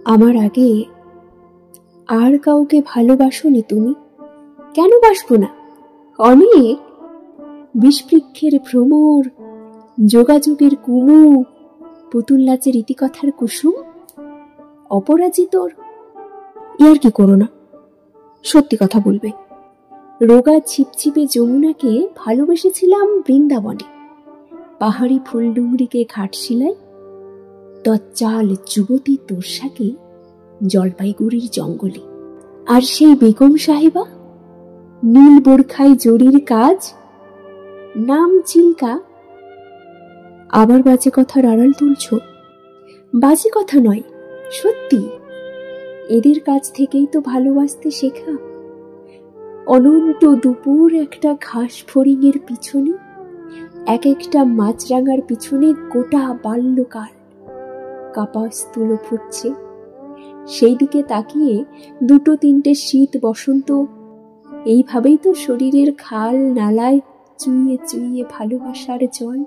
আমার আগে আর কাউকে ভালোবাসোনি তুমি? কেন বাসবো না? অনেক বিষবৃক্ষের ভ্রমর, যোগাযোগের কুমু, পুতুল নাচের ইতিকথার কুসুম, অপরাজিতর। ইয়ার কি করো না, সত্যি কথা বলবে। রোগা ছিপছিপে যমুনাকে ভালোবেসেছিলাম বৃন্দাবনে, পাহাড়ি ফুলডুংরিকে ঘাটশিলায়, দজ্জাল যুবতী তোর্সাকে জলপাইগুড়ির জঙ্গলে। আর সেই বেগম সাহেবা নীল বোরখায় জরির কাজ, নাম চিল্কা। আবার বাজে কথার আড়াল তুলছ? বাজে কথা নয়, সত্যি। এদের কাছ থেকেই তো ভালোবাসতে শেখা। অনন্ত দুপুর একটা ঘাস ফড়িংয়ের পিছনে, এক একটা মাছরাঙার পিছনে গোটা বাল্যকাল কাপাস্তুলো ফুটছে। সেই দিকে তাকিয়ে দুটো তিনটে শীত বসন্ত, এইভাবেই তো শরীরের খাল নালায় চুইয়ে চুইয়ে ভালোবাসার জল।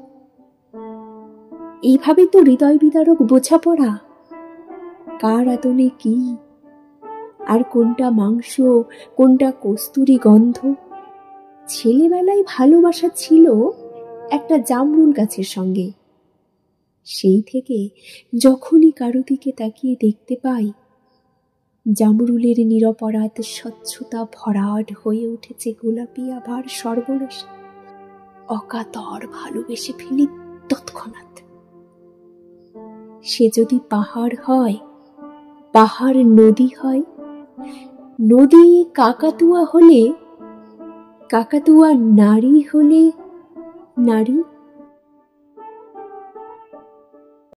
এইভাবেই তো হৃদয় বিদারক বোঝাপড়া, কার আদলে কি, আর কোনটা মাংস কোনটা কস্তুরি গন্ধ। ছেলেবেলায় ভালোবাসা ছিল একটা জামরুল গাছের সঙ্গে। সেই থেকে যখনই কারো দিকে তাকিয়ে দেখতে পাই, জামরুলের নিরপরাধ স্বচ্ছতা ভরাট হয়ে উঠেছে গোলাপি আবার সর্বনাশী। অকাতর ভালোবেসে ফেলি তৎক্ষণাৎ। সে যদি পাহাড় হয়, পাহাড় নদী হয়, নদী কাকাতুয়া হলে, কাকাতুয়া নারী হলে নারী।